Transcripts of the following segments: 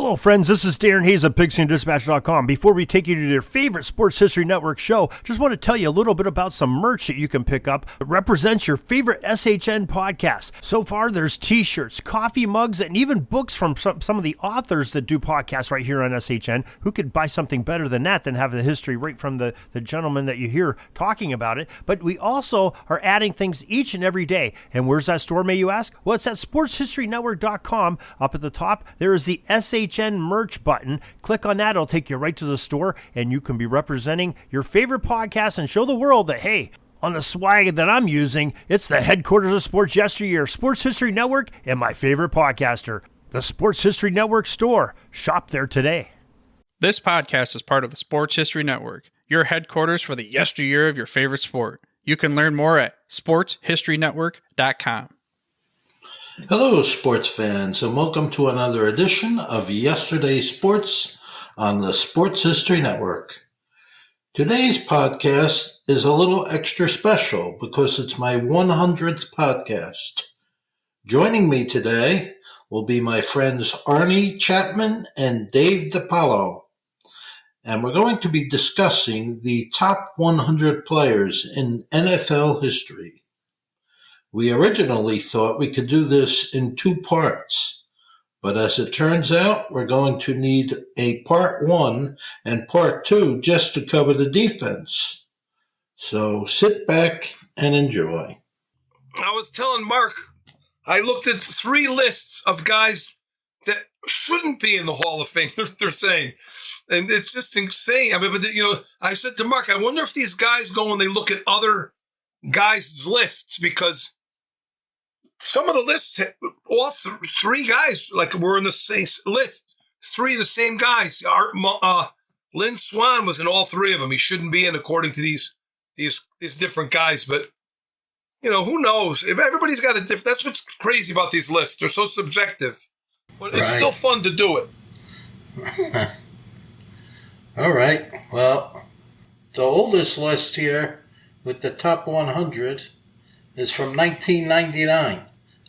Hello, friends. This is Darren Hayes of PigskinDispatch.com. Before we take you to your favorite Sports History Network show, just want to tell you a little bit about some merch that you can pick up that represents your favorite SHN podcast. So far, there's t-shirts, coffee mugs, and even books from some of the authors that do podcasts right here on SHN. Who could buy something better than that, than have the history right from the gentleman that you hear talking about it? But we also are adding things each and every day. And where's that store, may you ask? Well, it's at SportsHistoryNetwork.com. Up at the top, there is the SHN merch button. Click on that. It'll take you right to the store, and you can be representing your favorite podcast and show the world that, hey, on the swag that I'm using, it's the headquarters of sports yesteryear, Sports History Network, and my favorite podcaster, the Sports History Network store. Shop there today. This podcast is part of the Sports History Network, your headquarters for the yesteryear of your favorite sport. You can learn more at sportshistorynetwork.com. Hello, sports fans, and welcome to another edition of Yesterday's Sports on the Sports History Network. Today's podcast is a little extra special because it's my 100th podcast. Joining me today will be my friends Arnie Chapman and Dave DiPaolo, and we're going to be discussing the top 100 players in NFL history. We originally thought we could do this in two parts, but as it turns out, we're going to need a part 1 and part 2 just to cover the defense. So sit back and enjoy. I was telling Mark, I looked at 3 lists of guys that shouldn't be in the Hall of Fame, they're saying. And it's just insane. I mean, but I said to Mark, I wonder if these guys go and they look at other guys' lists, because some of the lists, all 3 guys, were in the same list. 3 of the same guys. Lynn Swann was in all 3 of them. He shouldn't be in according to these different guys. But, who knows? If everybody's got a different, that's what's crazy about these lists. They're so subjective. But it's still fun to do it. All right. Well, the oldest list here with the top 100 is from 1999.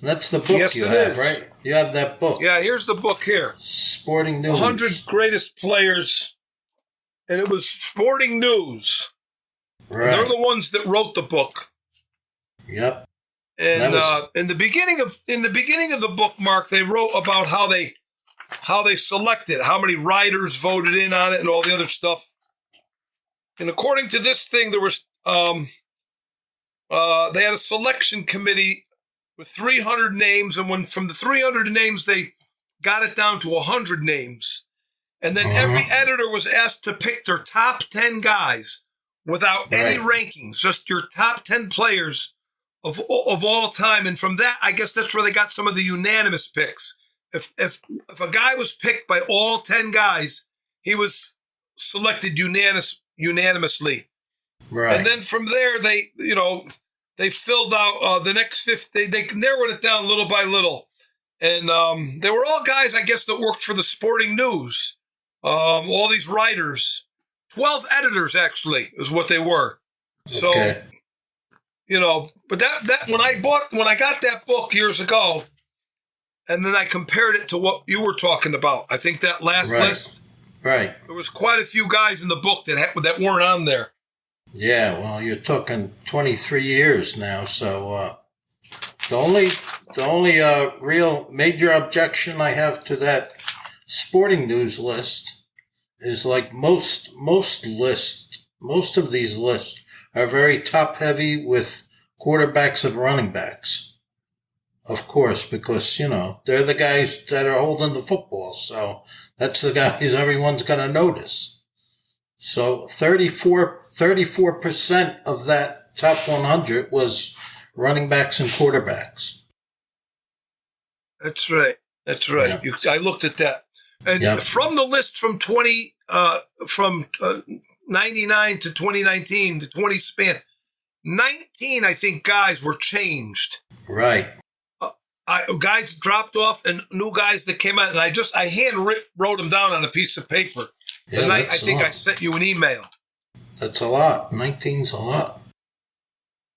That's the book you have, right? You have that book. Yeah, here's the book here. Sporting News. 100 Greatest Players. And it was Sporting News. Right. They're the ones that wrote the book. Yep. And in the beginning of the book, Mark, they wrote about how they selected, how many writers voted in on it and all the other stuff. And according to this thing, there was they had a selection committee with 300 names, and when from the 300 names, they got it down to 100 names. And then every editor was asked to pick their top 10 guys without any rankings, just your top 10 players of all time. And from that, I guess that's where they got some of the unanimous picks. If a guy was picked by all 10 guys, he was selected unanimously. Right. And then from there, they filled out the next 50. They narrowed it down little by little. And they were all guys, I guess, that worked for the Sporting News. All these writers. 12 editors, actually, is what they were. So, but that when I got that book years ago, and then I compared it to what you were talking about, I think that last list, there was quite a few guys in the book that weren't on there. Yeah, well, you're talking 23 years now, so the only real major objection I have to that Sporting News list is like most of these lists are very top heavy with quarterbacks and running backs. Of course, because, they're the guys that are holding the football, so that's the guys everyone's going to notice. So 34% of that top 100 was running backs and quarterbacks. That's right. Yeah. I looked at that. And from the list from 99 to 2019, the 20 span, 19, I think, guys were changed. Right. Guys dropped off and new guys that came out, and I hand wrote them down on a piece of paper. Yeah, and I think I sent you an email. That's a lot. 19's a lot.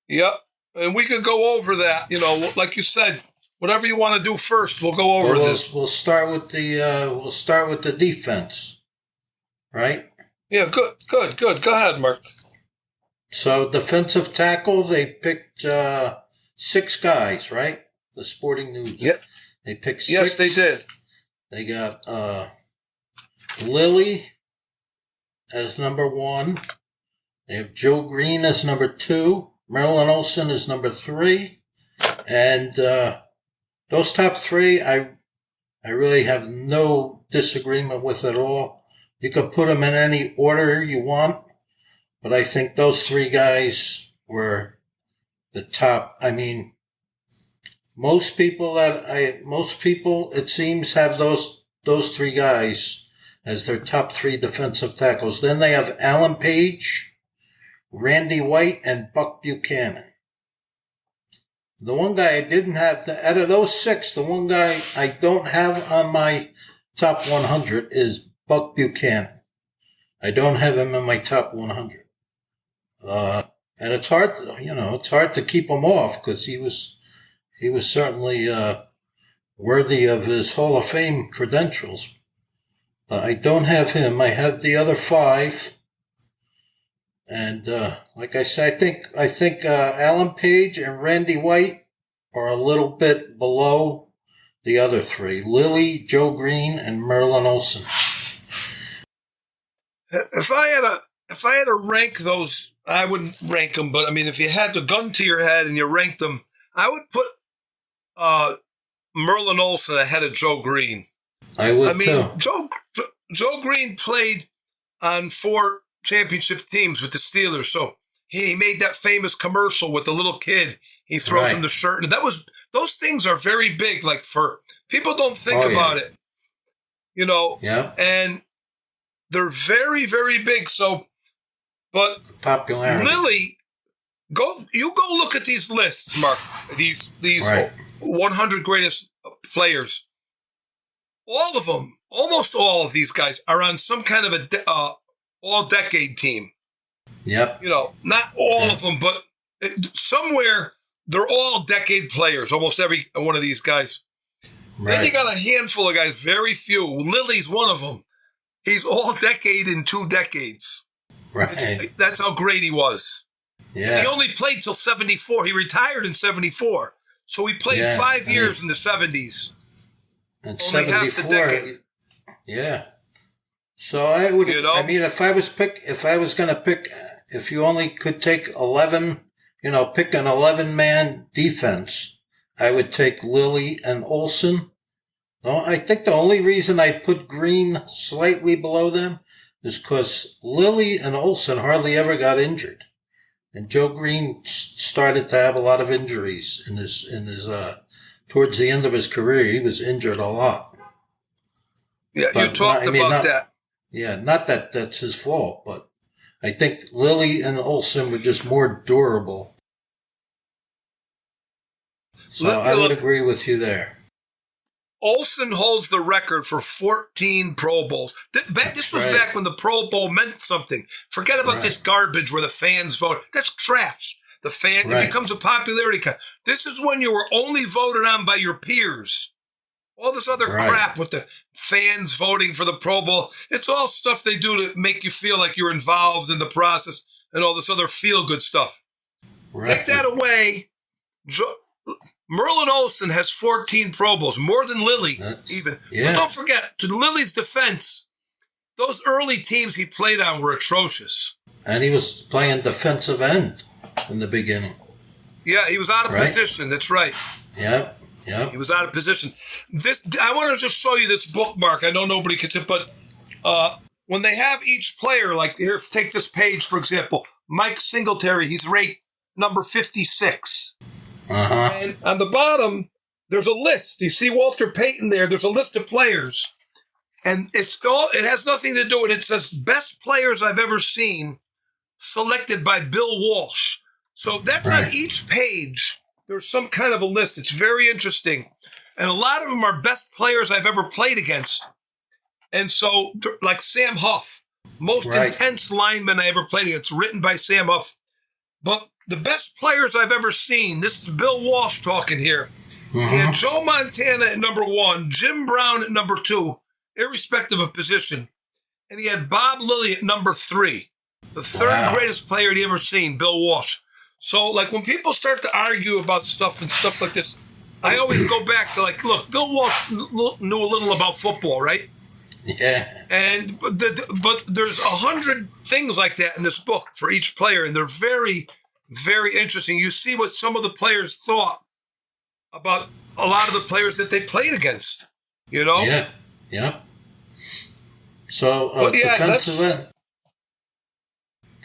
Yep. And we could go over that, like you said, whatever you want to do first, we'll go over this. We'll start with the defense, right? Yeah, good. Go ahead, Mark. So defensive tackle, they picked 6 guys, right? The Sporting News. Yep. They picked 6. Yes, they did. They got Lilly as number 1. They have Joe Green as number 2. Marilyn Olsen is number 3. And those top 3, I really have no disagreement with at all. You can put them in any order you want, but I think those 3 guys were the top. I mean, most people, it seems, have those 3 guys as their top 3 defensive tackles. Then they have Alan Page, Randy White, and Buck Buchanan. The one guy I didn't have, out of those 6, the one guy I don't have on my top 100 is Buck Buchanan. I don't have him in my top 100. And it's hard to keep him off because he was certainly worthy of his Hall of Fame credentials. But I don't have him. I have the other 5. And like I said, I think Alan Page and Randy White are a little bit below the other 3: Lilly, Joe Green, and Marilyn Olsen. If I had to rank those, I wouldn't rank them. But I mean, if you had the gun to your head and you ranked them, I would put Marilyn Olsen ahead of Joe Green. I would too. Joe Green played on 4 championship teams with the Steelers. So he made that famous commercial with the little kid. He throws him the shirt. And those things are very big. Like, for people don't think about it, Yeah. And they're very, very big. So, but popularity. Lilly, go look at these lists, Mark. These 100 greatest players. All of them, almost all of these guys are on some kind of a all-decade team. Yep. Not all of them, but somewhere they're all decade players, almost every one of these guys. Right. Then you got a handful of guys, very few. Lilly's one of them. He's all decade in 2 decades. Right. That's how great he was. Yeah. And he only played till 74. He retired in 74. So he played 5 years in the 70s. And only 74. Half the decade. Yeah. So I would, I mean, if you only could take 11, pick an 11-man defense, I would take Lilly and Olsen. No, I think the only reason I put Green slightly below them is because Lilly and Olsen hardly ever got injured. And Joe Green started to have a lot of injuries in his towards the end of his career. He was injured a lot. Yeah, you talked about that. Yeah, not that that's his fault, but I think Lilly and Olsen were just more durable. So I would agree with you there. Olsen holds the record for 14 Pro Bowls. This was back when the Pro Bowl meant something. Forget about this garbage where the fans vote. That's trash. It becomes a popularity cut. This is when you were only voted on by your peers. All this other crap with the fans voting for the Pro Bowl, it's all stuff they do to make you feel like you're involved in the process and all this other feel-good stuff. Right. Take that away. Merlin Olsen has 14 Pro Bowls, more than Lilly even. Yeah. But don't forget, to Lilly's defense, those early teams he played on were atrocious. And he was playing defensive end in the beginning. Yeah, he was out of position. That's right. Yeah. Yeah. He was out of position. I want to just show you this bookmark. I know nobody can see it, but when they have each player, like here, take this page, for example. Mike Singletary, he's ranked number 56. Uh-huh. And on the bottom, there's a list. You see Walter Payton there. There's a list of players. And it has nothing to do with it. It says best players I've ever seen selected by Bill Walsh. So that's on each page. There's some kind of a list. It's very interesting. And a lot of them are best players I've ever played against. And so, like Sam Huff, most intense lineman I ever played against, written by Sam Huff. But the best players I've ever seen, this is Bill Walsh talking here. Mm-hmm. He had Joe Montana at number 1, Jim Brown at number 2, irrespective of position. And he had Bob Lilly at number 3, the third greatest player he'd ever seen, Bill Walsh. So, like, when people start to argue about stuff and stuff like this, I always go back to, like, look, Bill Walsh knew a little about football, right? Yeah. But there's 100 things like that in this book for each player, and they're very, very interesting. You see what some of the players thought about a lot of the players that they played against, you know? Yeah. Yep. So, defensive end.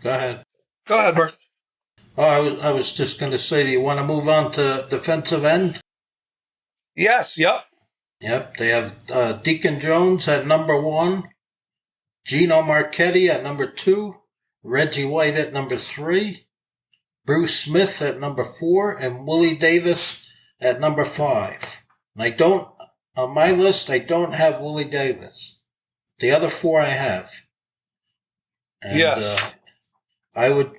Go ahead. Go ahead, Mark. Oh, I was just going to say, do you want to move on to defensive end? Yes, yep. Yep, they have Deacon Jones at number 1, Gino Marchetti at number 2, Reggie White at number 3, Bruce Smith at number 4, and Willie Davis at number 5. And on my list, I don't have Willie Davis. The other 4 I have. And, yes. I would,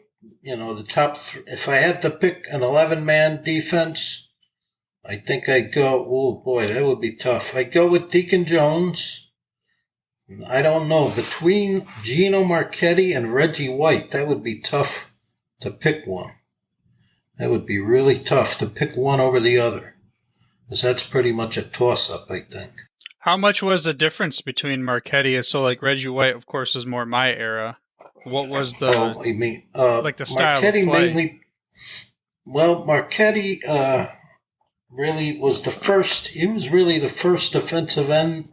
the top 3, if I had to pick an 11-man defense, I think I'd go, oh boy, that would be tough. I'd go with Deacon Jones. I don't know, between Gino Marchetti and Reggie White, that would be tough to pick one. That would be really tough to pick one over the other. Because that's pretty much a toss-up, I think. How much was the difference between Marchetti and so like Reggie White, of course, is more my era. What was the the style Marchetti of play? mainly? Well, Marchetti really was the first. He was really the first defensive end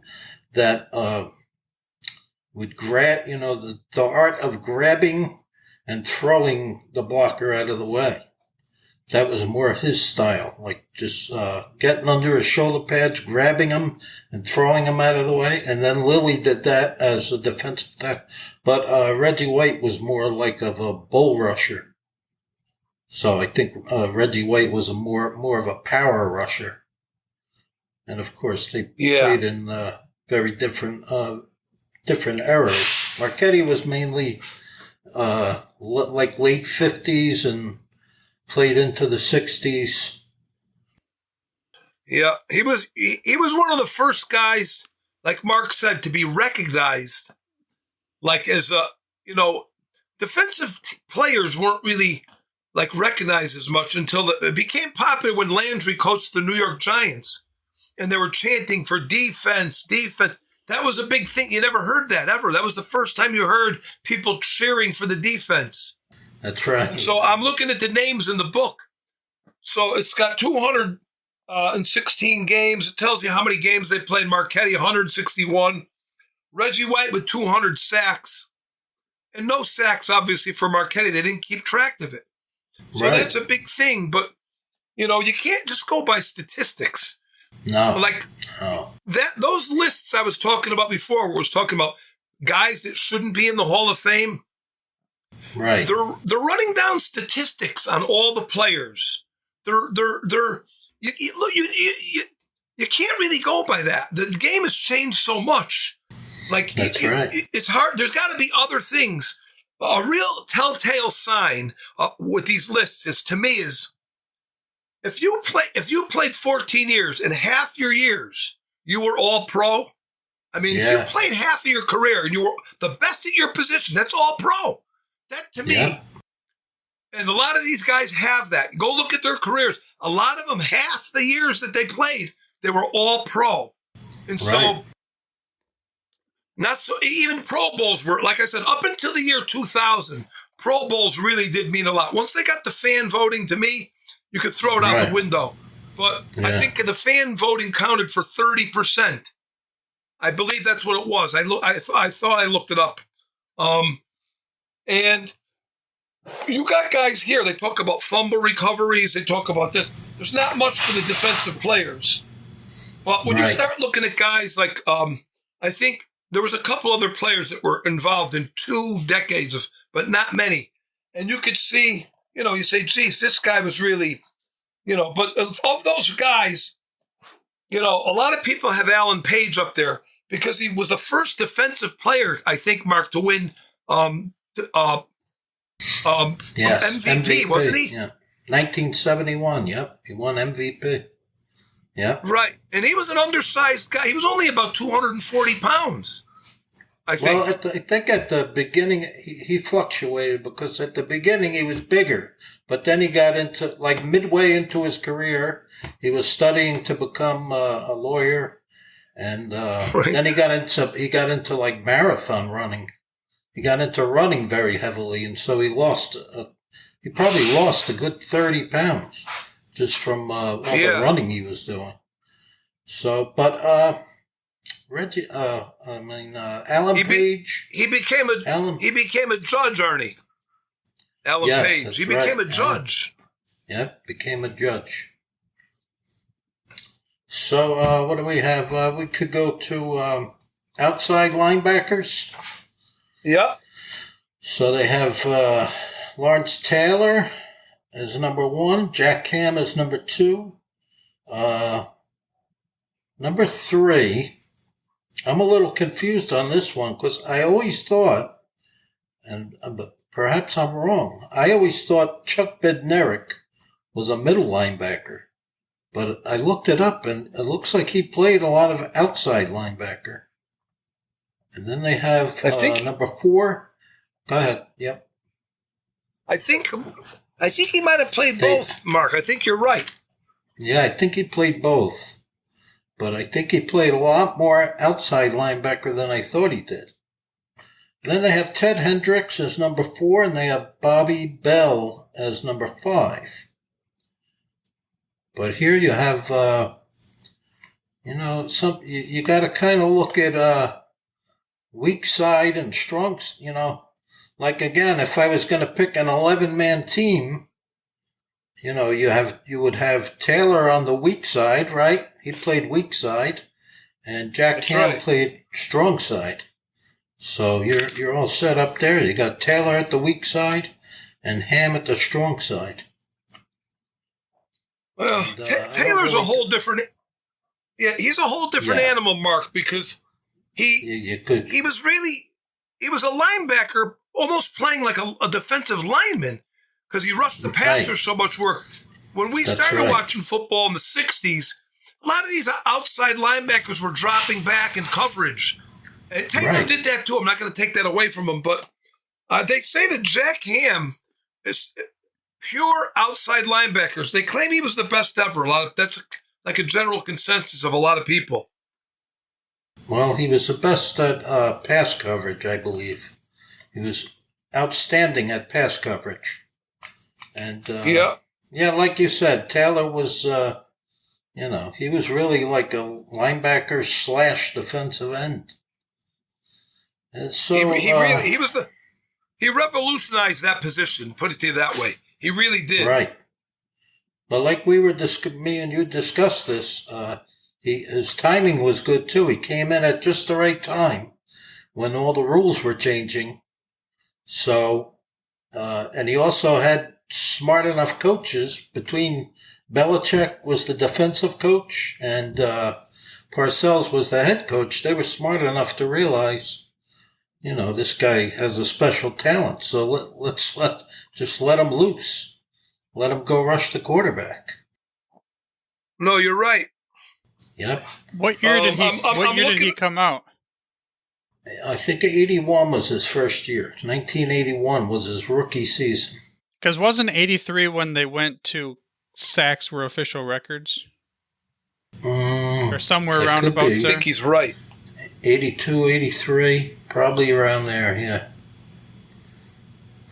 that would grab. The art of grabbing and throwing the blocker out of the way. That was more his style, like just getting under his shoulder pads, grabbing him, and throwing him out of the way. And then Lilly did that as a defensive tackle. But Reggie White was more like of a bull rusher. So I think Reggie White was more of a power rusher. And of course, they played in very different eras. Marchetti was mainly like late 50s and played into the 60s. Yeah, he was one of the first guys, like Mark said, to be recognized, like as defensive players weren't really like recognized as much until it became popular when Landry coached the New York Giants, and they were chanting for defense. That was a big thing. You never heard that ever. That was the first time you heard people cheering for the defense. That's right. So I'm looking at the names in the book. So it's got 216 games. It tells you how many games they played. Marchetti, 161. Reggie White with 200 sacks. And no sacks, obviously, for Marchetti. They didn't keep track of it. So that's a big thing. But, you can't just go by statistics. No. Those lists I was talking about before, was talking about guys that shouldn't be in the Hall of Fame. Right. They're running down statistics on all the players. You can't really go by that. The game has changed so much. Like that's right. It's hard. There's got to be other things. A real telltale sign with these lists is if you played 14 years and half your years you were all pro. I mean, if you played half of your career and you were the best at your position, that's all pro. That to me, and a lot of these guys have that. Go look at their careers. A lot of them, half the years that they played, they were all pro. And so, not so, even Pro Bowls were, like I said, up until the year 2000, Pro Bowls really did mean a lot. Once they got the fan voting, to me, you could throw it out the window. But I think the fan voting counted for 30%. I believe that's what it was. I thought I looked it up. And you got guys here, they talk about fumble recoveries, they talk about this. There's not much for the defensive players. But when you start looking at guys like, I think there was a couple other players that were involved in 2 decades but not many. And you could see, you say, geez, this guy was really, but of those guys, a lot of people have Alan Page up there because he was the first defensive player, I think, Mark, to win MVP, wasn't he? Yeah, 1971. Yep, he won MVP. Yeah. Right. And he was an undersized guy. He was only about 240 pounds, I think. Well, I think at the beginning, he fluctuated because at the beginning he was bigger. But then he got into, like midway into his career, he was studying to become a lawyer. And then he got into like marathon running. He got into running very heavily. And so he probably lost a good 30 pounds just from all the running he was doing. So, but Alan Page. He became a judge, Arnie. Alan Page. He became a judge. Yep, became a judge. So, what do we have? We could go to outside linebackers. Yeah. So they have Lawrence Taylor as number 1, Jack Ham as number 2. Number 3, I'm a little confused on this one because I always thought, but perhaps I'm wrong, I always thought Chuck Bednarik was a middle linebacker. But I looked it up, and it looks like he played a lot of outside linebacker. And then they have number 4. Go ahead. Yep. I think he might have played both, Mark. I think you're right. Yeah, I think he played both. But I think he played a lot more outside linebacker than I thought he did. And then they have Ted Hendricks as number 4, and they have Bobby Bell as number 5. But here you have, you got to kind of look at weak side and strong, Like, again, if I was going to pick an 11-man team, you would have Taylor on the weak side, right? He played weak side, and Jack Ham played strong side. So you're all set up there. You got Taylor at the weak side and Ham at the strong side. Well, Taylor's a whole different. Yeah, he's a whole different animal, Mark, because he was a linebacker, almost playing like a defensive lineman, because he rushed the passer so much. When we started watching football in the '60s, a lot of these outside linebackers were dropping back in coverage, and Taylor did that too. I'm not going to take that away from him, but they say that Jack Ham is pure outside linebackers. They claim he was the best ever. That's like a general consensus of a lot of people. Well, he was the best at pass coverage, I believe. He was outstanding at pass coverage. And like you said, Taylor was, he was really like a linebacker / defensive end. And so he revolutionized that position. Put it to you that way. He really did. Right. But like me and you discussed this, his timing was good too. He came in at just the right time when all the rules were changing. So, and he also had smart enough coaches. Between Belichick was the defensive coach and Parcells was the head coach. They were smart enough to realize, this guy has a special talent. So let's let him loose. Let him go rush the quarterback. No, you're right. Yep. What year did he come out? I think 81 was his first year. 1981 was his rookie season. Because wasn't 83 when they went to sacks were official records? Or somewhere around about there? I think he's right. 82, 83, probably around there, yeah.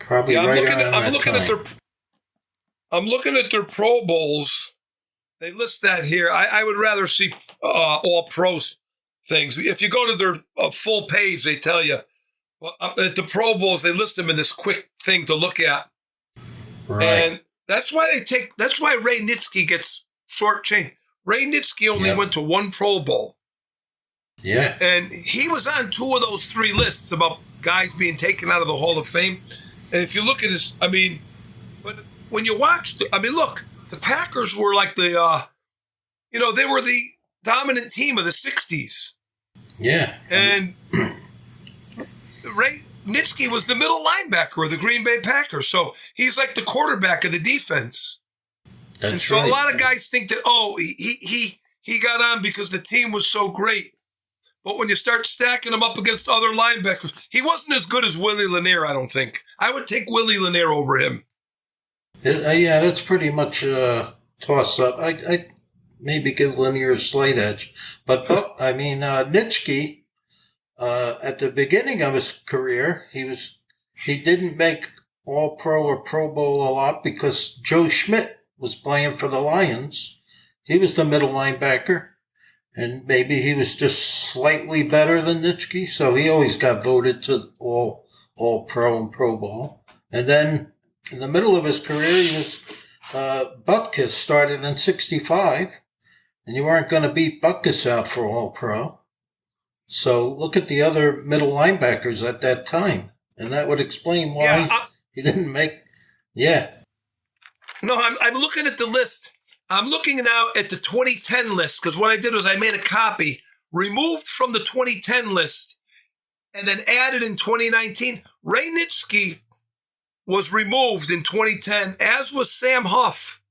Probably right around that time. I'm looking at their Pro Bowls. They list that here. I would rather see all pros things. If you go to their full page, they tell you. Well, at the Pro Bowls, they list them in this quick thing to look at. Right. And that's why Ray Nitschke gets shortchanged. Ray Nitschke only went to one Pro Bowl. Yeah. And he was on 2 of those 3 lists about guys being taken out of the Hall of Fame. And if you look at his, but when you watch, look, the Packers were like they were the dominant team of the 60s. Yeah. And Ray Nitschke was the middle linebacker of the Green Bay Packers. So he's like the quarterback of the defense. That's and so right. a lot of guys think that, he he got on because the team was so great. But when you start stacking him up against other linebackers, he wasn't as good as Willie Lanier, I don't think. I would take Willie Lanier over him. Yeah, that's pretty much a toss-up. I maybe give Lanier a slight edge. But Nitschke, at the beginning of his career, he didn't make All-Pro or Pro Bowl a lot because Joe Schmidt was playing for the Lions. He was the middle linebacker, and maybe he was just slightly better than Nitschke, so he always got voted to All-Pro and Pro Bowl. And then in the middle of his career, he was Butkus started in 65, and you weren't going to beat Butkus out for All-Pro. So look at the other middle linebackers at that time, and that would explain why he didn't make. Yeah. No, I'm looking at the list. I'm looking now at the 2010 list because what I did was I made a copy, removed from the 2010 list, and then added in 2019. Ray Nitschke was removed in 2010, as was Sam Huff.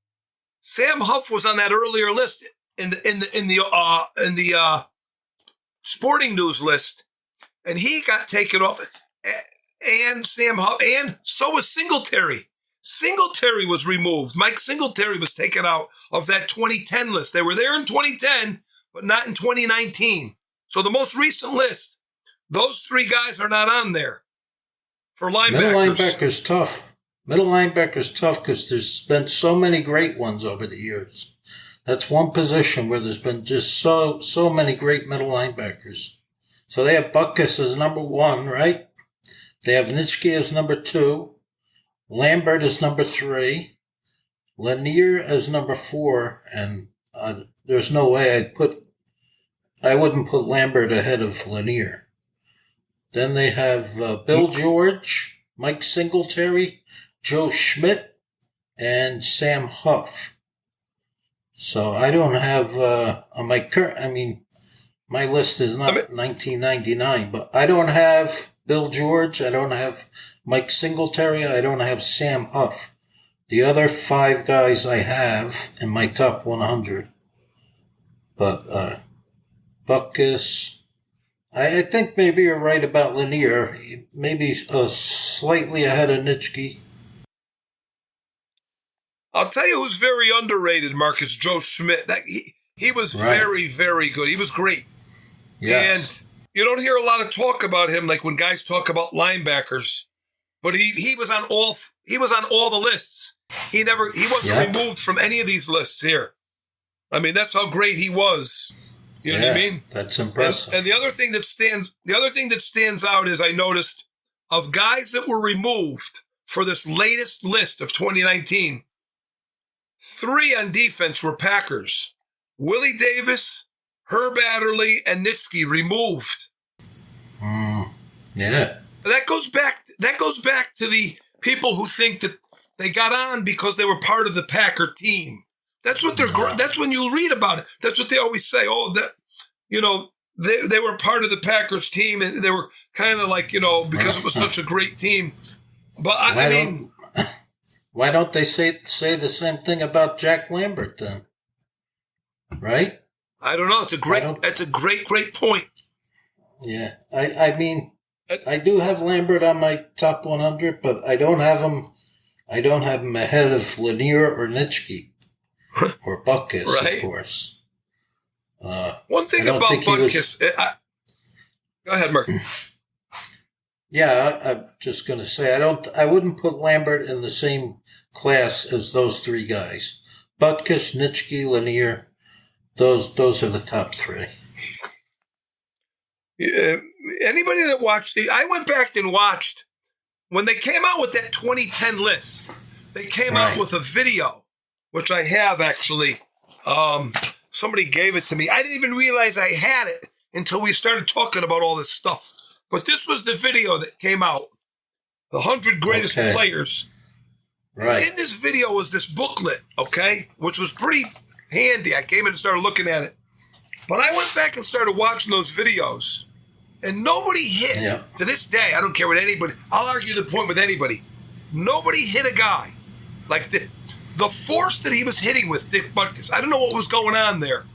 Sam Huff was on that earlier list in the Sporting News list, and he got taken off. And Sam Huff, and so was Singletary. Singletary was removed. Mike Singletary was taken out of that 2010 list. They were there in 2010, but not in 2019. So the most recent list, those three guys are not on there for linebackers. Middle linebacker's tough because there's been so many great ones over the years. That's one position where there's been just so many great middle linebackers. So they have Butkus as number 1, right? They have Nitschke as number 2. Lambert is number 3, Lanier as number 4, and there's no way I wouldn't put Lambert ahead of Lanier. Then they have Bill George, Mike Singletary, Joe Schmidt, and Sam Huff. So I don't have on my list is not 1999, but I don't have Bill George, I don't have Mike Singletary, I don't have Sam Huff. The other 5 guys I have in my top 100. But Butkus, I think maybe you're right about Lanier. Maybe slightly ahead of Nitschke. I'll tell you who's very underrated, Marcus, Joe Schmidt. He was very, very good. He was great. Yes. And you don't hear a lot of talk about him like when guys talk about linebackers. But he was on all the lists. He wasn't removed from any of these lists here. I mean, that's how great he was. You know what I mean? That's impressive. And the other thing that stands out is I noticed of guys that were removed for this latest list of 2019, 3 on defense were Packers. Willie Davis, Herb Adderley, and Nitschke removed. Yeah. That goes back to the people who think that they got on because they were part of the Packer team. That's what that's when you read about it. That's what they always say. Oh, that, they were part of the Packers team and they were kind of like, because it was such a great team. But why don't they say the same thing about Jack Lambert then? Right? I don't know. That's a great point. Yeah. I do have Lambert on my top 100, but I don't have him ahead of Lanier or Nitschke or Butkus, right. Of course. One thing about Butkus, go ahead, Mark. Yeah, I'm just going to say I wouldn't put Lambert in the same class as those 3 guys. Butkus, Nitschke, Lanier, those are the top 3. Anybody that watched, I went back and watched when they came out with that 2010 list. They came out with a video, which I have actually. Somebody gave it to me. I didn't even realize I had it until we started talking about all this stuff. But this was the video that came out, the 100 greatest players. Right. In this video was this booklet, which was pretty handy. I came in and started looking at it. But I went back and started watching those videos. And nobody hit, to this day, I don't care what anybody, I'll argue the point with anybody. Nobody hit a guy like the force that he was hitting with Dick Butkus. I don't know what was going on there.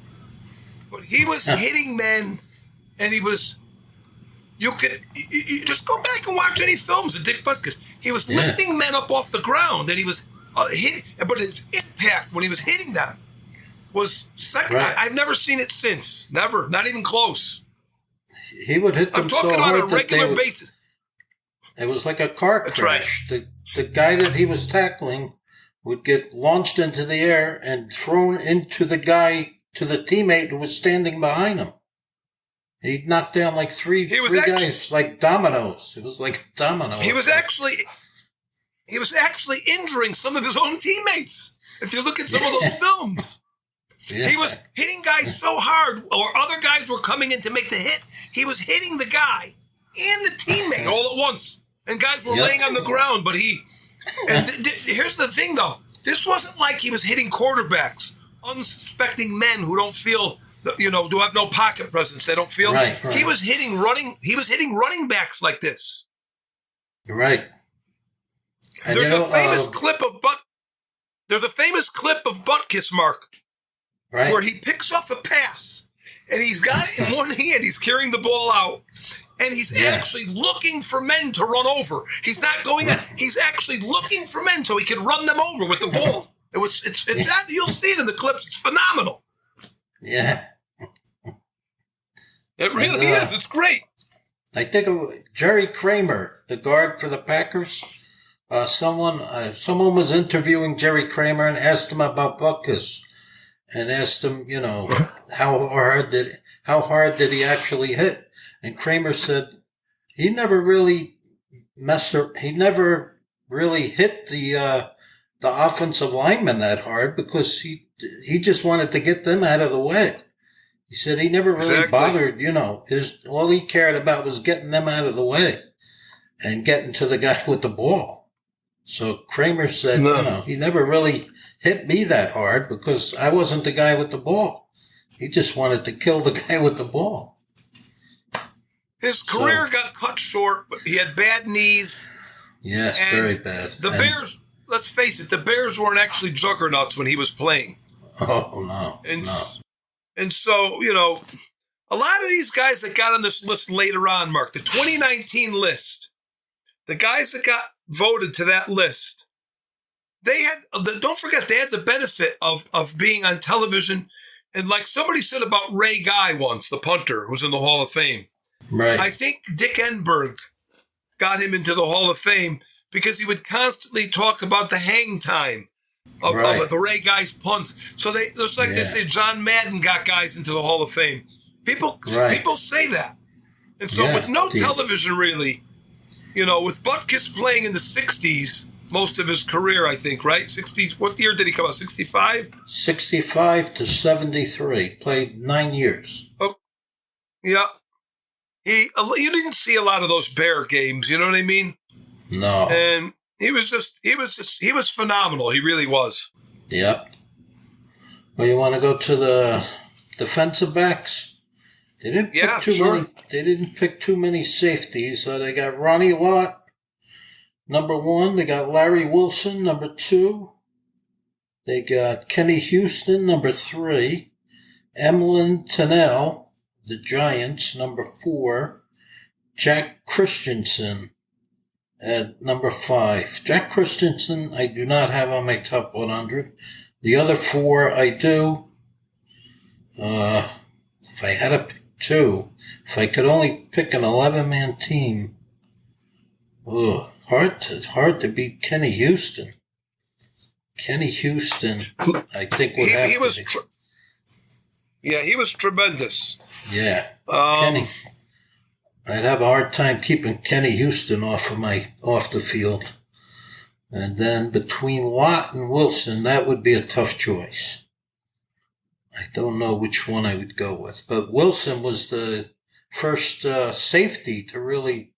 But he was hitting men, and he was. You just go back and watch any films of Dick Butkus. He was lifting men up off the ground, and he was hitting. But his impact when he was hitting them was second. Right. I've never seen it since. Never, not even close. He would hit them I'm talking so about hard on a regular that basis. it was like a car That's crash. The guy that he was tackling would get launched into the air and thrown into the teammate who was standing behind him. He'd knock down like three guys like dominoes. It was like a domino. He was actually injuring some of his own teammates. If you look at some of those films, he was hitting guys so hard, or other guys were coming in to make the hit. He was hitting the guy and the teammate all at once, and guys were laying on the ground. But here's the thing, though. This wasn't like he was hitting quarterbacks, unsuspecting men who don't feel. Do have no pocket presence. They don't feel. Right. He was hitting running backs like this. Right. And There's a famous clip of Butkus, Mark, where he picks off a pass, and he's got it in one hand. He's carrying the ball out, and he's actually looking for men to run over. He's not going. He's actually looking for men so he can run them over with the ball. It's you'll see it in the clips. It's phenomenal. Yeah. It really is. It's great. I think of Jerry Kramer, the guard for the Packers. Someone was interviewing Jerry Kramer and asked him about Butkus, and asked him, how hard did he actually hit? And Kramer said he never really he never really hit the offensive lineman that hard because he just wanted to get them out of the way. He said he never really bothered, all he cared about was getting them out of the way and getting to the guy with the ball. So Kramer said, he never really hit me that hard because I wasn't the guy with the ball. He just wanted to kill the guy with the ball. His career got cut short, but he had bad knees. Yes, very bad. The Bears, let's face it, the Bears weren't actually juggernauts when he was playing. Oh, no. And so, a lot of these guys that got on this list later on, Mark, the 2019 list, the guys that got voted to that list, don't forget, they had the benefit of being on television. And like somebody said about Ray Guy once, the punter who's in the Hall of Fame. Right. I think Dick Enberg got him into the Hall of Fame because he would constantly talk about the hang time of the Ray Guy's punts. So they say John Madden got guys into the Hall of Fame. People say that. And so with no television really, with Butkus playing in the 60s, most of his career, I think, right? 60s. What year did he come out? 65? 65 to 73. Played 9 years. Oh, yeah. You didn't see a lot of those Bear games. You know what I mean? No. And he was phenomenal. He really was. Yep. Well, you want to go to the defensive backs? They didn't pick too many. They didn't pick too many safeties. So they got Ronnie Lott, number 1. They got Larry Wilson, number 2. They got Kenny Houston, number 3. Emlyn Tennell, the Giants, number 4. Jack Christensen at number 5. Jack Christensen, I do not have on my top 100. The other 4, I do. If I had to pick 2, if I could only pick an 11-man team, hard to beat Kenny Houston. Kenny Houston, I think would have to be. He was tremendous. Yeah, Kenny. I'd have a hard time keeping Kenny Houston off the field. And then between Lott and Wilson, that would be a tough choice. I don't know which one I would go with. But Wilson was the first safety to really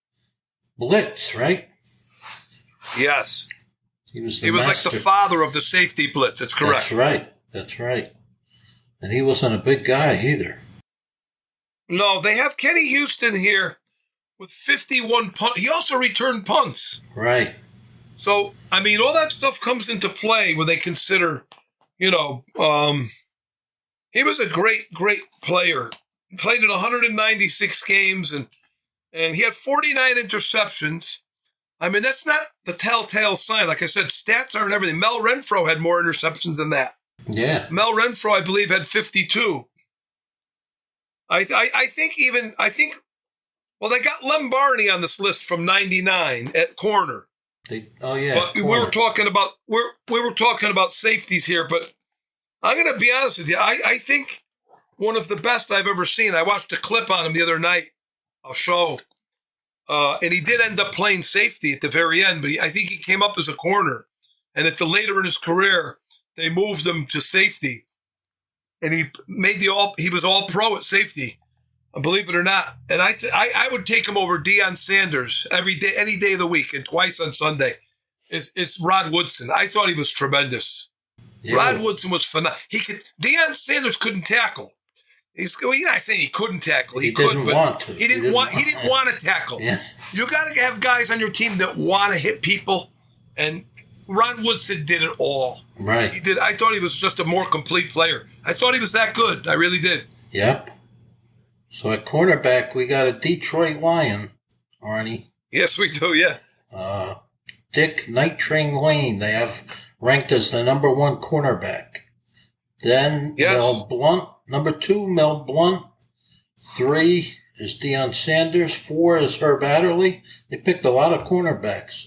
blitz, right? Yes. He was like the father of the safety blitz. That's correct. That's right. And he wasn't a big guy either. No, they have Kenny Houston here with 51 punts. He also returned punts. Right. So, I mean, all that stuff comes into play when they consider, He was a great, great player. He played in 196 games, and he had 49 interceptions. I mean, that's not the telltale sign. Like I said, stats aren't everything. Mel Renfro had more interceptions than that. Yeah. Mel Renfro, I believe, had 52. I think, well, they got Lem Barney on this list from 99 at corner. But we were talking about safeties here, but I'm going to be honest with you. I think one of the best I've ever seen. I watched a clip on him the other night. I'll show. And he did end up playing safety at the very end, but I think he came up as a corner. And at the later in his career, they moved him to safety. And he was all pro at safety, believe it or not. And I would take him over Deion Sanders every day, any day of the week, and twice on Sunday. It's Rod Woodson. I thought he was tremendous. Yeah. Rod Woodson was phenomenal. Deion Sanders couldn't tackle. You're not saying he couldn't tackle. He could, but he didn't want to tackle. Yeah. You got to have guys on your team that want to hit people, and Ron Woodson did it all. Right. He did. I thought he was just a more complete player. I thought he was that good. I really did. Yep. So at cornerback, we got a Detroit Lion, Arnie. Yes, we do, yeah. Dick Night Train Lane, they have ranked as the number 1 cornerback. Then Mel Blount, number 2, Mel Blount. 3 is Deion Sanders. 4 is Herb Adderley. They picked a lot of cornerbacks.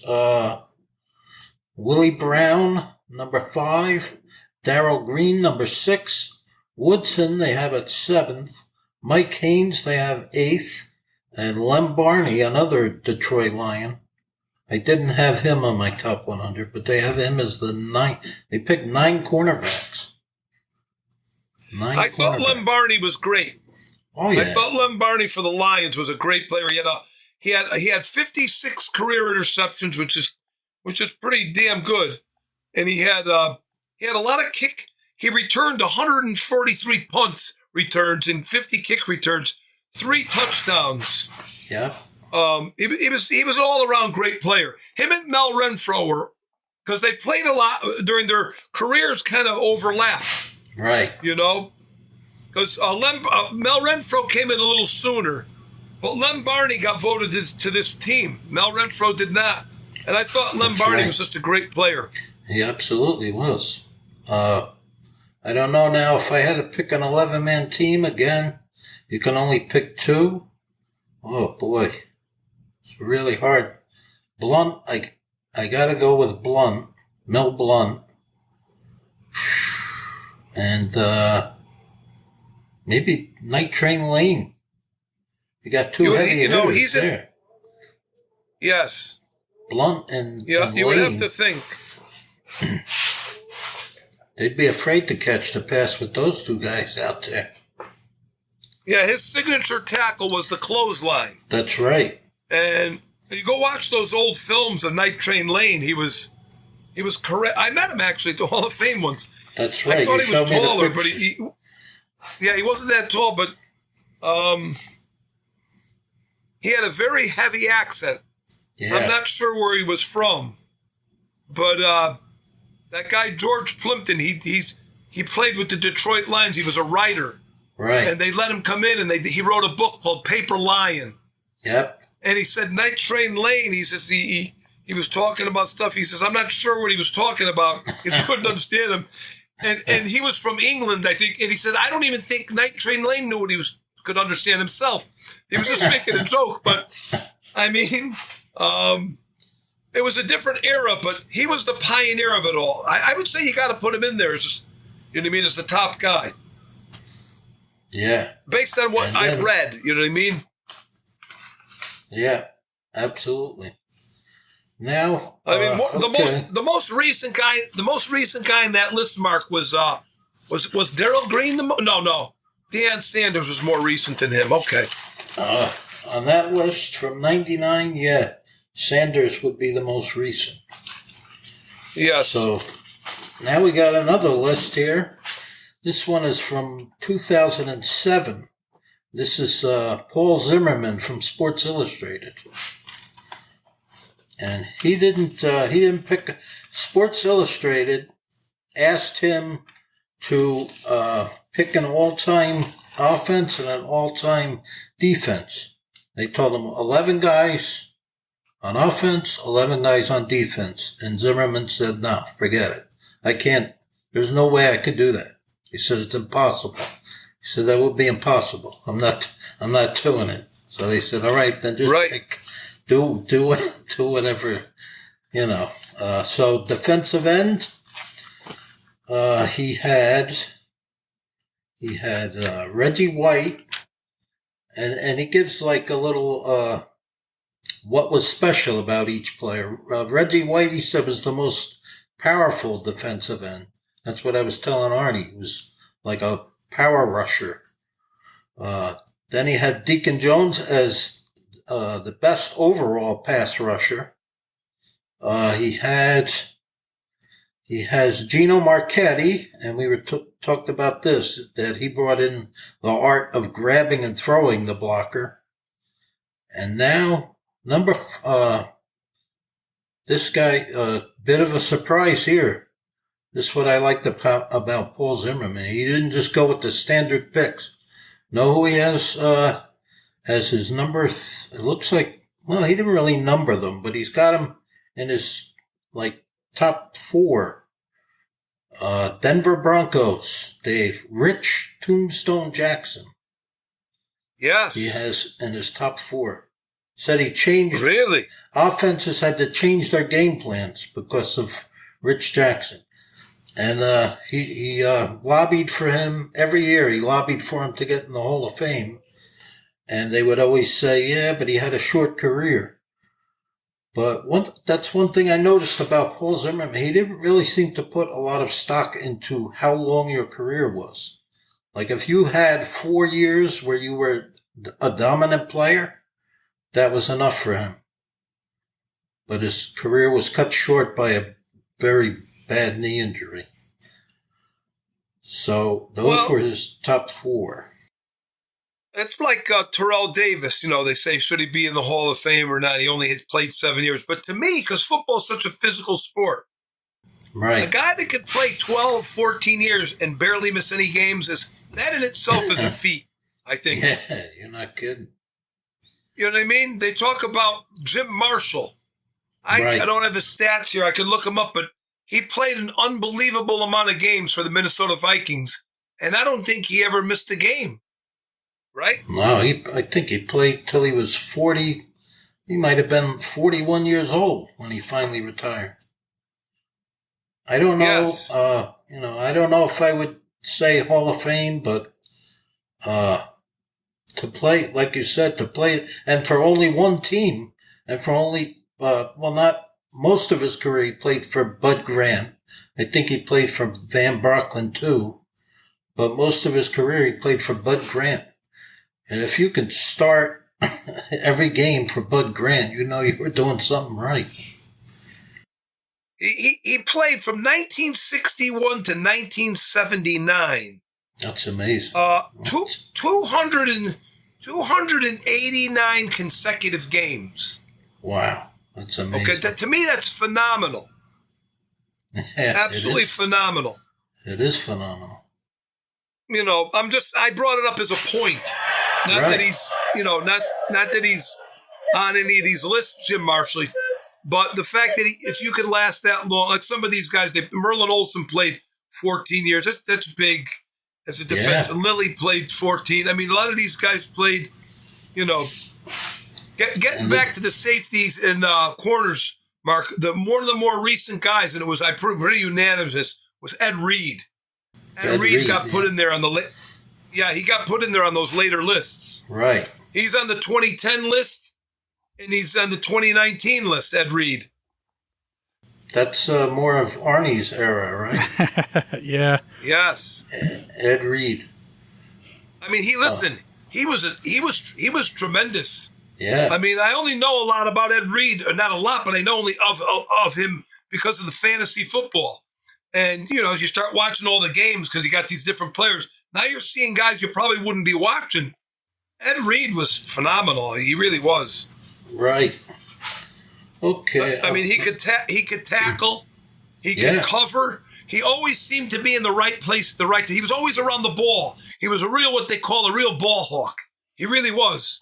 Willie Brown, number 5. Darrell Green, number 6. Woodson, they have at 7th. Mike Haynes, they have 8th. And Lem Barney, another Detroit Lion. I didn't have him on my top 100, but they have him as the 9th. They picked 9 cornerbacks. I thought Lem Barney was great. Oh, yeah. I thought Lem Barney for the Lions was a great player. He had 56 career interceptions, which is pretty damn good. And he had a lot of kick. He returned 143 punt returns and 50 kick returns, 3 touchdowns. Yeah. He was an all-around great player. Him and Mel Renfro were, because they played a lot during their careers, kind of overlapped. Right. You know, because Mel Renfro came in a little sooner, but Lem Barney got voted to this team. Mel Renfro did not, and I thought Lem Barney was just a great player. He absolutely was. I don't know now if I had to pick an 11-man team again. You can only pick 2. Oh boy, it's really hard. Blount, I gotta go with Blount, Mel Blount, and maybe Night Train Lane. You got 2 heavy hitters there. Yes. Blount and you Lane. Would have to think. They'd be afraid to catch the pass with those 2 guys out there. Yeah, his signature tackle was the clothesline. That's right. And you go watch those old films of Night Train Lane. He was correct. I met him actually at the Hall of Fame once. That's right. I thought he was taller, but he wasn't that tall. But he had a very heavy accent. Yeah. I'm not sure where he was from, but that guy George Plimpton, he played with the Detroit Lions. He was a writer. Right. And they let him come in, and he wrote a book called Paper Lion. Yep. And he said Night Train Lane. He says he was talking about stuff. He says, I'm not sure what he was talking about because he couldn't understand him. And he was from England, I think. And he said, I don't even think Night Train Lane knew what could understand himself. He was just making a joke. But, I mean, it was a different era, but he was the pioneer of it all. I would say you got to put him in there as as the top guy. Yeah. Based on what I've read, you know what I mean? Yeah, absolutely. Now, the most recent guy in that list, Mark, was Darrell Green. No, Deion Sanders was more recent than him. Okay. On that list from '99, yeah, Sanders would be the most recent. Yes. So now we got another list here. This one is from 2007. This is Paul Zimmerman from Sports Illustrated. And he didn't pick. Sports Illustrated asked him to pick an all-time offense and an all-time defense. They told him 11 guys on offense, 11 guys on defense. And Zimmerman said, no, forget it. I can't. There's no way I could do that. He said, it's impossible. He said, that would be impossible. I'm not doing it. So they said, all right, then just pick, do whatever, you know. So defensive end, he had Reggie White, and he gives like a little what was special about each player. Reggie White, he said, was the most powerful defensive end. That's what I was telling Arnie. He was like a power rusher. Then he had Deacon Jones as the best overall pass rusher. He has Gino Marchetti, and we were talked about this, that he brought in the art of grabbing and throwing the blocker. And now, this guy, bit of a surprise here. This is what I liked about Paul Zimmerman. He didn't just go with the standard picks. Know who he has as his number? It looks like, well, he didn't really number them, but he's got him in his like top 4. Denver Broncos, Dave. Rich Tombstone Jackson. Yes. He has in his top 4. Said he changed. Really? Offenses had to change their game plans because of Rich Jackson. And he lobbied for him every year. He lobbied for him to get in the Hall of Fame. And they would always say, yeah, but he had a short career. But that's one thing I noticed about Paul Zimmerman. He didn't really seem to put a lot of stock into how long your career was. Like if you had 4 years where you were a dominant player, that was enough for him. But his career was cut short by a very bad knee injury. So those were his top 4. It's like Terrell Davis. You know, they say, should he be in the Hall of Fame or not? He only has played 7 years. But to me, because football is such a physical sport, right? A guy that could play 12, 14 years and barely miss any games, that in itself is a feat, I think. Yeah, you're not kidding. You know what I mean? They talk about Jim Marshall. I don't have his stats here. I can look him up, but he played an unbelievable amount of games for the Minnesota Vikings, and I don't think he ever missed a game. Right? No, I think he played till he was 40. He might have been 41 years old when he finally retired. I don't know. Yes. I don't know if I would say Hall of Fame, but to play, like you said, and for only one team, and for only, not most of his career, he played for Bud Grant. I think he played for Van Brocklin too, but most of his career he played for Bud Grant. And if you could start every game for Bud Grant, you know you were doing something right. He played from 1961 to 1979. That's amazing. 289 consecutive games. Wow, that's amazing. Okay, to me that's phenomenal. Yeah, absolutely phenomenal. It is phenomenal. You know, I brought it up as a point. Not that he's, not that he's on any of these lists, Jim Marshall, but the fact that if you could last that long, like some of these guys, Merlin Olsen played 14 years. That's big as a defense. Yeah. And Lilly played 14. I mean, a lot of these guys played, getting back to the safeties and corners, Mark, one of the more recent guys, and it was, I proved pretty unanimous, was Ed Reed. Ed Reed got put in there on the list. Yeah, he got put in there on those later lists. Right. He's on the 2010 list, and he's on the 2019 list, Ed Reed. That's more of Arnie's era, right? Yeah. Yes. Ed Reed. I mean, he was tremendous. Yeah. I mean, I only know a lot about Ed Reed, or not a lot, but I know only of him because of the fantasy football. And, as you start watching all the games, because you got these different players, now you're seeing guys you probably wouldn't be watching. Ed Reed was phenomenal. He really was. Right. Okay. I mean, he could tackle. He could cover. he always seemed to be in the right place at the right time. He was always around the ball. He was what they call a real ball hawk. He really was.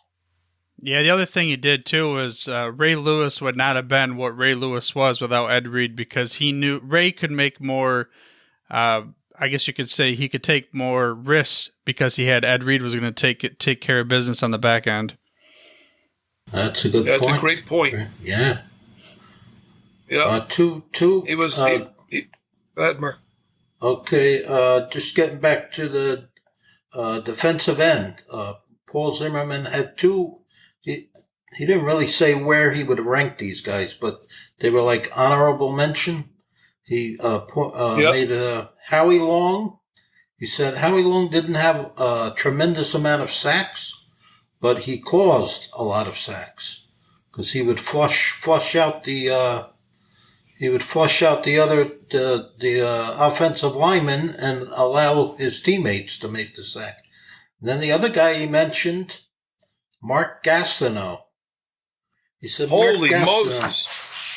Yeah, the other thing he did, too, was Ray Lewis would not have been what Ray Lewis was without Ed Reed, because he knew Ray could make more, I guess you could say he could take more risks because he had Ed Reed was going to take care of business on the back end. That's a good point. That's a great point. Yeah. Yeah. He was... go ahead, Mark. Okay, just getting back to the defensive end. Paul Zimmerman had two. He didn't really say where he would rank these guys, but they were like honorable mention. He made Howie Long. He said Howie Long didn't have a tremendous amount of sacks, but he caused a lot of sacks because he would flush out the offensive lineman and allow his teammates to make the sack. And then the other guy he mentioned, Mark Gastineau. He said, "Holy Moses!"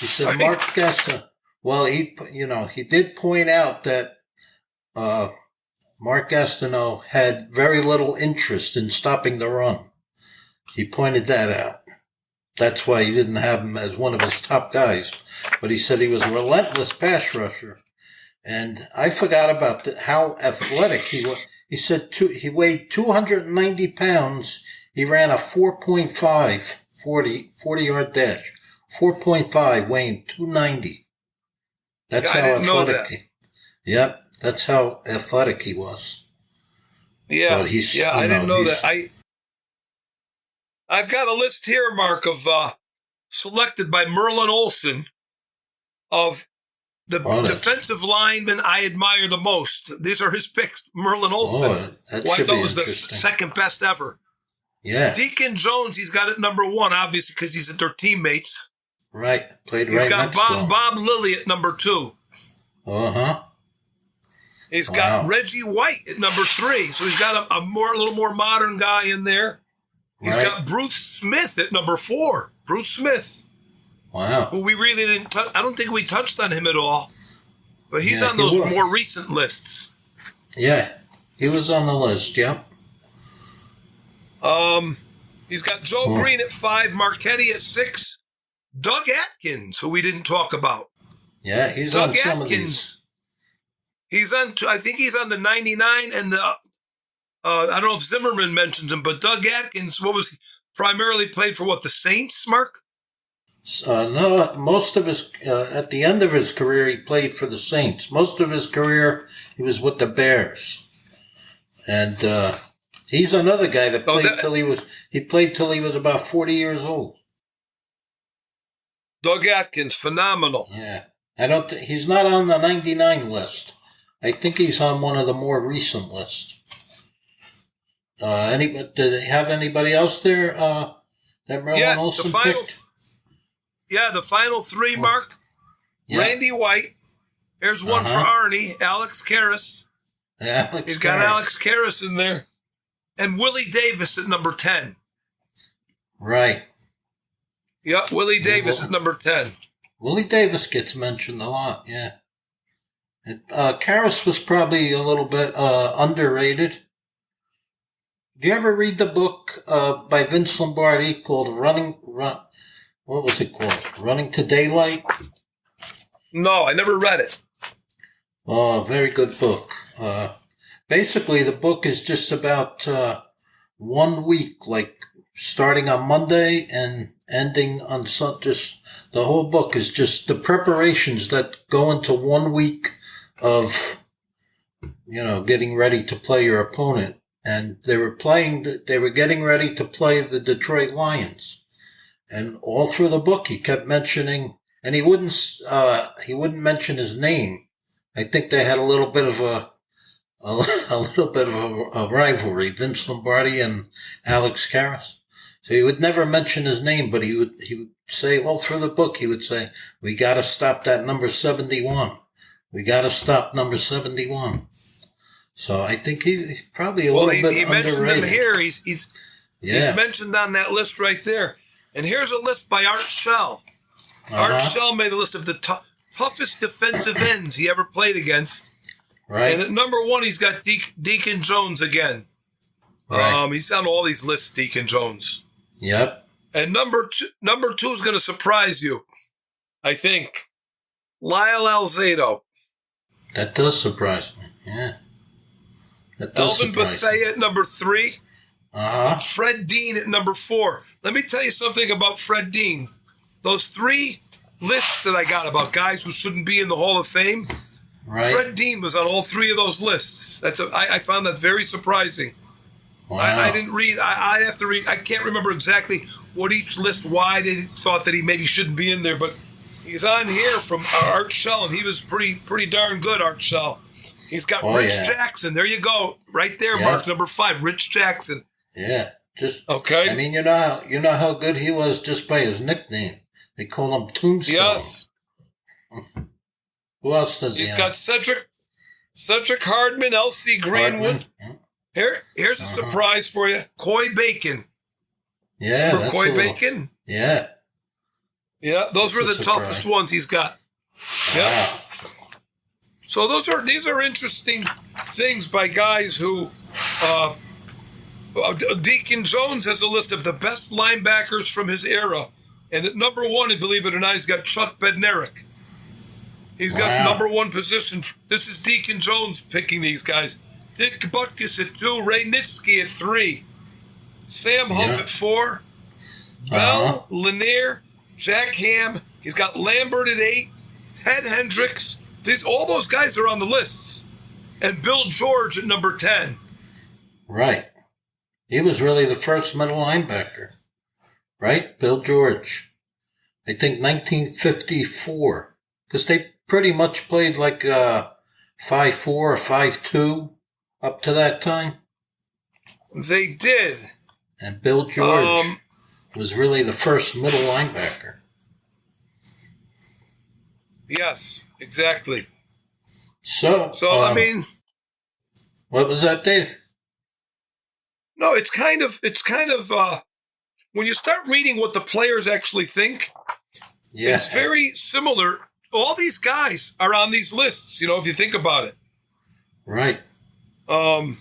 He said, "Mark Gastineau." Well, he did point out that Mark Gastineau had very little interest in stopping the run. He pointed that out. That's why he didn't have him as one of his top guys. But he said he was a relentless pass rusher. And I forgot about how athletic he was. He said he weighed 290 pounds. He ran a 4.5 40-yard dash. 4.5 weighing 290. That's how athletic Yep, that's how athletic he was. Yeah, I didn't know that. I've got a list here, Mark, of selected by Merlin Olsen of the defensive linemen I admire the most. These are his picks. Merlin Olsen, who I thought was the second best ever. Yeah. Deacon Jones, he's got it number one, obviously, because he's their teammates. Right. Played he's right got next to him. Bob Lilly at number 2. Uh-huh. He's got Reggie White at number 3. So he's got a little more modern guy in there. He's got Bruce Smith at number 4. Bruce Smith. Wow. Who we really didn't I don't think we touched on him at all. But he's on those more recent lists. Yeah. He was on the list, yep. He's got Joe Green at 5, Marchetti at 6, Doug Atkins, who we didn't talk about. Yeah, he's Doug on some Atkins. of these. He's on. I think he's on the 99 and the. I don't know if Zimmerman mentions him, but Doug Atkins, what was he? Primarily played for the Saints, Mark? No, most of his at the end of his career, he played for the Saints. Most of his career, he was with the Bears, and he's another guy that played till he was about 40 years old. Doug Atkins, phenomenal. Yeah, he's not on the 99 list. I think he's on one of the more recent lists. Did they have anybody else there that Merlin Olsen picked? Yeah, the final 3, Mark. Yeah. Randy White. Here's one for Arnie. Alex Karras. He's got Alex Karras in there. And Willie Davis at number 10. Right. Yep, Willie Davis at number 10. Willie Davis gets mentioned a lot, yeah. Karras was probably a little bit underrated. Do you ever read the book by Vince Lombardi called what was it called? Running to Daylight? No, I never read it. Oh, very good book. Basically, the book is just about 1 week, like starting on Monday and ending on just the whole book is just the preparations that go into 1 week of, getting ready to play your opponent. And they were getting ready to play the Detroit Lions. And all through the book, he kept mentioning, and he wouldn't mention his name. I think they had a little bit of a rivalry, Vince Lombardi and Alex Karras. So he would never mention his name, but he would say all through the book, he would say, "We got to stop that number 71. We got to stop number 71." So I think he's probably a little bit underrated. He mentioned him here. He's mentioned on that list right there. And here's a list by Art Shell. Art Shell made a list of the toughest defensive ends he ever played against. Right. And at number 1, he's got Deacon Jones again. Right. He's on all these lists, Deacon Jones. Yep. And number two is going to surprise you, I think. Lyle Alzado. That does surprise me. Yeah. That does Elvin surprise me. Bethea at number 3. Uh-huh. Fred Dean at number 4. Let me tell you something about Fred Dean. Those 3 lists that I got about guys who shouldn't be in the Hall of Fame, Right. Fred Dean was on all 3 of those lists. I found that very surprising. Wow. I didn't read. I have to read. I can't remember exactly what each list, why they thought that he maybe shouldn't be in there, but he's on here from Art Shell, and he was pretty darn good, Art Shell. He's got Rich Jackson. There you go. Right there, Mark, number 5, Rich Jackson. Yeah. Just okay. I mean, you know how good he was just by his nickname. They call him Tombstone. Yes. Who else does he have? He's got Cedric Hardman, L.C. Greenwood. Here's a surprise for you. Coy Bacon. Yeah. Remember Coy Bacon? Yeah. Yeah, those were the toughest ones he's got. Yeah. Wow. So these are interesting things by guys who Deacon Jones has a list of the best linebackers from his era. And at number 1, believe it or not, he's got Chuck Bednarik. He's got number 1 position. This is Deacon Jones picking these guys. Dick Butkus at 2, Ray Nitschke at 3, Sam Huff at 4, Bell, Lanier, Jack Ham. He's got Lambert at 8, Ted Hendricks. All those guys are on the lists. And Bill George at number 10. Right. He was really the first middle linebacker. Right? Bill George. I think 1954. Because they pretty much played like 5'4" or 5'2" up to that time. They did. And Bill George was really the first middle linebacker. Yes, exactly. So I mean, what was that, Dave? No, it's kind of when you start reading what the players actually think, it's very similar. All these guys are on these lists, if you think about it. Right. I'm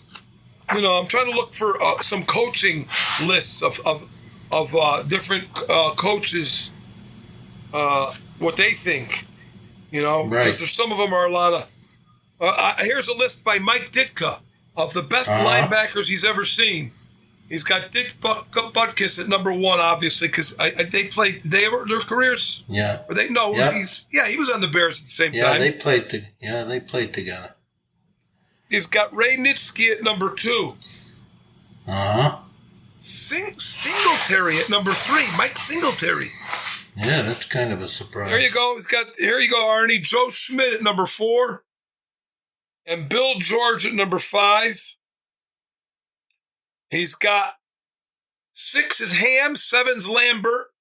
trying to look for some coaching lists of different coaches, what they think, Right. Because some of them are a lot of. Here's a list by Mike Ditka of the best linebackers he's ever seen. He's got Dick Butkus at number 1, obviously, because they played. Their careers. Yeah. Or he was on the Bears at the same time. Yeah, they played together. He's got Ray Nitschke at number 2. Singletary at number 3. Mike Singletary. Yeah, that's kind of a surprise. There you go. Here you go, Arnie. Joe Schmidt at number 4. And Bill George at number 5. He's got 6 is Ham, 7's Lambert.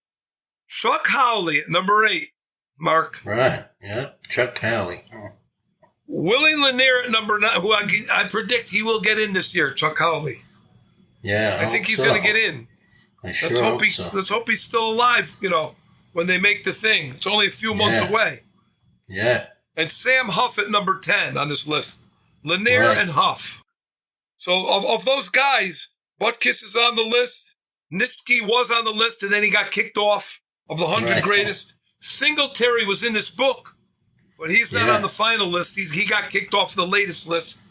Chuck Howley at number 8, Mark. Right, yeah, Chuck Howley. Willie Lanier at number 9, who I predict he will get in this year, Chuck Howley. Yeah, I think he's going to get in. I sure hope so. Let's hope he's still alive, when they make the thing. It's only a few months away. Yeah. And Sam Huff at number 10 on this list. Lanier and Huff. So of those guys, Butkus is on the list. Nitschke was on the list, and then he got kicked off of the 100 greatest. Singletary was in this book, but he's not on the final list. He got kicked off the latest list.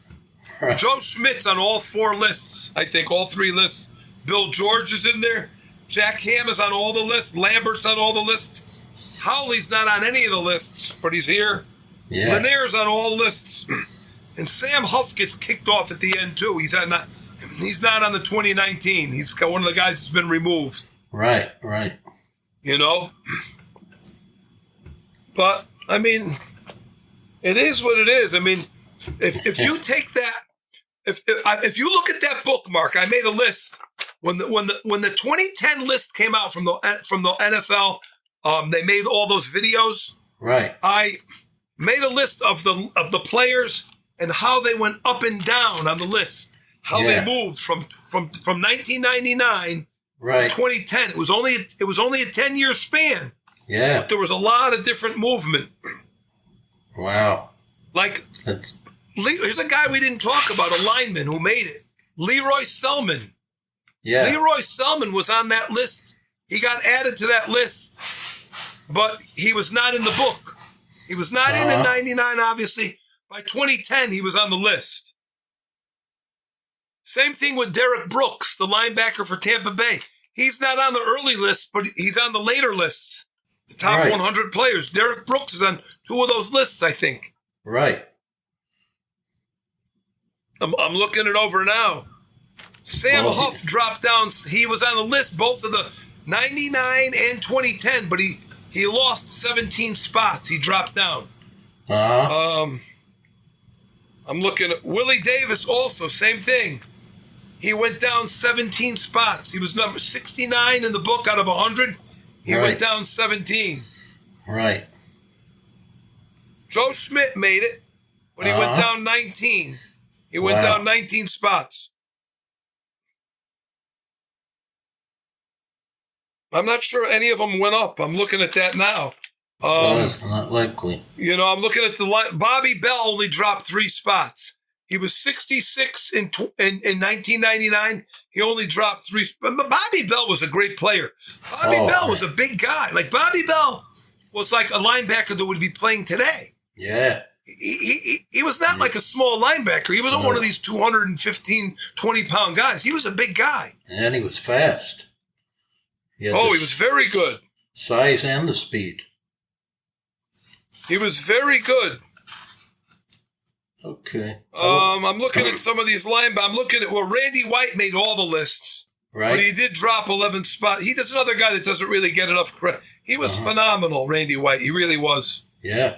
Right. Joe Schmidt's on all 4 lists, I think, all 3 lists. Bill George is in there. Jack Ham is on all the lists. Lambert's on all the lists. Howley's not on any of the lists, but he's here. Yeah. Lanier's on all lists. And Sam Huff gets kicked off at the end, too. He's not on the 2019. He's got one of the guys that's been removed. Right. But, I mean, it is what it is. I mean, if you take that, if you look at that bookmark, I made a list. When the 2010 list came out from the NFL, they made all those videos. Right. I made a list of the players and how they went up and down on the list. How they moved from 1999 to 2010. It was only a 10-year span. Yeah. But there was a lot of different movement. Wow. Like, here's a guy we didn't talk about, a lineman who made it. Leroy Selman. Yeah. Leroy Selman was on that list. He got added to that list, but he was not in the book. He was not in 99, obviously. By 2010, he was on the list. Same thing with Derek Brooks, the linebacker for Tampa Bay. He's not on the early list, but he's on the later lists. The top 100 players. Derek Brooks is on 2 of those lists, I think. Right. I'm looking it over now. Sam Huff dropped down. He was on the list, both of the 99 and 2010, but he lost 17 spots. He dropped down. I'm looking at Willie Davis also, same thing. He went down 17 spots. He was number 69 in the book out of 100. He went down 17. Right. Joe Schmidt made it, but he went down 19. He went down 19 spots. I'm not sure any of them went up. I'm looking at that now. That's not likely. You know, I'm looking at the line. Bobby Bell only dropped 3 spots. He was 66 in 1999. He only dropped 3 spots. Bobby Bell was a great player. Bobby Bell was a big guy. Like, Bobby Bell was like a linebacker that would be playing today. Yeah. He was not like a small linebacker. He wasn't one of these 215, 20-pound guys. He was a big guy. And he was fast. He was very good. Size and the speed. He was very good. Okay. I'm looking at some of these linebackers. I'm looking at Randy White made all the lists. Right. But he did drop 11 spots. He's another guy that doesn't really get enough credit. He was phenomenal, Randy White. He really was. Yeah.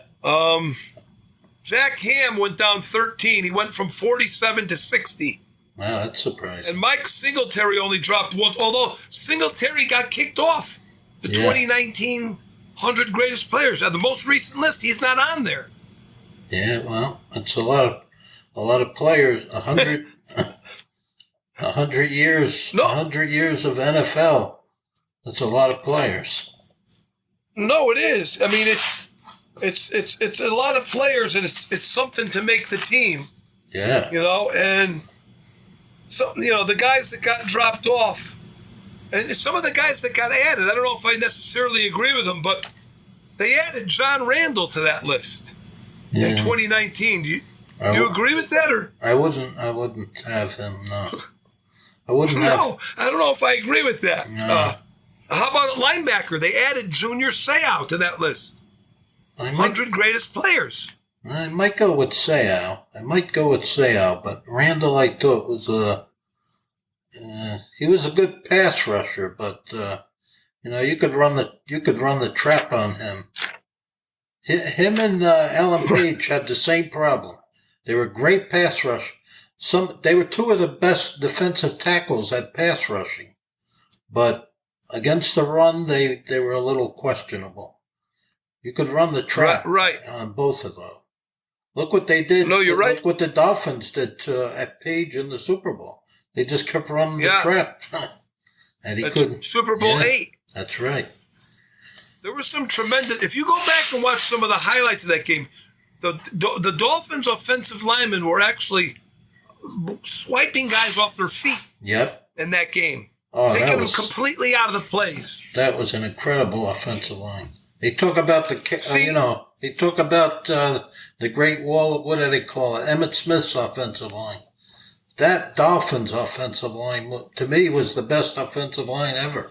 Jack Ham went down 13. He went from 47 to 60. Wow, that's surprising. And Mike Singletary only dropped 1, although Singletary got kicked off the 2019 100 greatest players. On the most recent list, he's not on there. Yeah, well, it's a lot of players. 100 years. 100 years of NFL. That's a lot of players. No, it is. I mean, it's a lot of players, and it's something to make the team. Yeah. You know, and so the guys that got dropped off, and some of the guys that got added, I don't know if I necessarily agree with them, but they added John Randall to that list in 2019. Do you agree with that, or I wouldn't have him. No, I wouldn't have. No, I don't know if I agree with that. No. How about a linebacker? They added Junior Seau to that list. 100 greatest players. I might go with Seau. But Randall, I thought was he was a good pass rusher, but you could run the trap on him. Him and Alan Page had the same problem. They were great pass rush. They were 2 of the best defensive tackles at pass rushing, but against the run, they were a little questionable. You could run the trap on both of those. Look what they did. No, you're right. Look what the Dolphins did at Page in the Super Bowl. They just kept running the trap. And he couldn't. Super Bowl 8. That's right. There was some tremendous... If you go back and watch some of the highlights of that game, the Dolphins' offensive linemen were actually swiping guys off their feet in that game. Taking them completely out of the plays. That was an incredible offensive line. They talk about the Great Wall, what do they call it? Emmitt Smith's offensive line. That Dolphins offensive line, to me, was the best offensive line ever.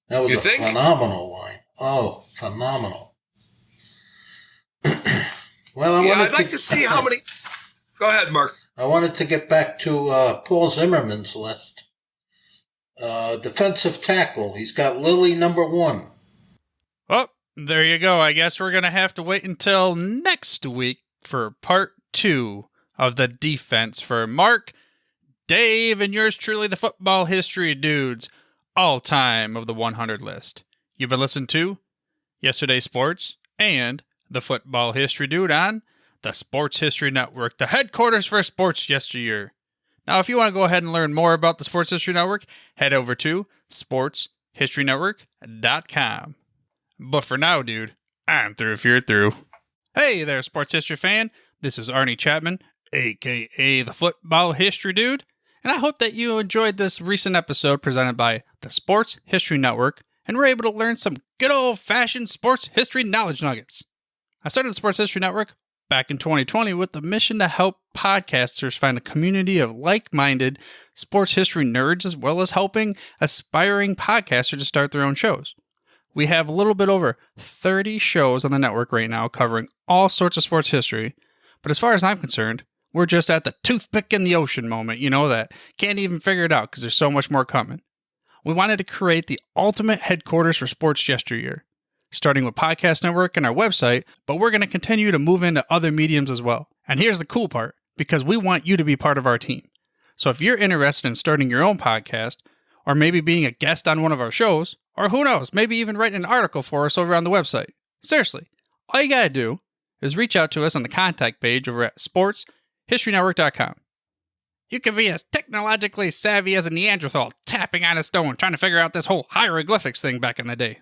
That was phenomenal line. Oh, phenomenal. Well, I'd like to see how many... Go ahead, Mark. I wanted to get back to Paul Zimmerman's list. Defensive tackle. He's got Lilly number 1. Oh, there you go. I guess we're going to have to wait until next week for part 2 of the defense for Mark, Dave, and yours truly, the football history dudes, all time of the 100 list. You've been listening to Yesterday Sports and the Football History Dude on the Sports History Network, the headquarters for sports yesteryear. Now, if you want to go ahead and learn more about the Sports History Network, head over to sportshistorynetwork.com. But for now, dude, I'm through if you're through. Hey there, sports history fan. This is Arnie Chapman, aka the Football History Dude, and I hope that you enjoyed this recent episode presented by the Sports History Network and were able to learn some good old-fashioned sports history knowledge nuggets. I started the Sports History Network back in 2020 with the mission to help podcasters find a community of like-minded sports history nerds, as well as helping aspiring podcasters to start their own shows. We have a little bit over 30 shows on the network right now covering all sorts of sports history, but as far as I'm concerned, we're just at the toothpick in the ocean moment, that can't even figure it out because there's so much more coming. We wanted to create the ultimate headquarters for sports yesteryear, starting with Podcast Network and our website, but we're going to continue to move into other mediums as well. And here's the cool part, because we want you to be part of our team. So if you're interested in starting your own podcast, or maybe being a guest on one of our shows, or who knows, maybe even writing an article for us over on the website. Seriously, all you gotta do is reach out to us on the contact page over at sportshistorynetwork.com. You can be as technologically savvy as a Neanderthal tapping on a stone trying to figure out this whole hieroglyphics thing back in the day.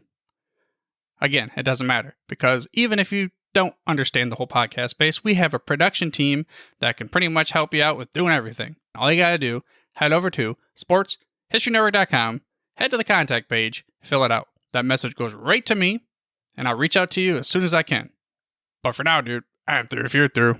Again, it doesn't matter, because even if you don't understand the whole podcast space, we have a production team that can pretty much help you out with doing everything. All you gotta do, head over to sportshistorynetwork.com, head to the contact page, fill it out. That message goes right to me, and I'll reach out to you as soon as I can. But for now, dude, I'm through if you're through.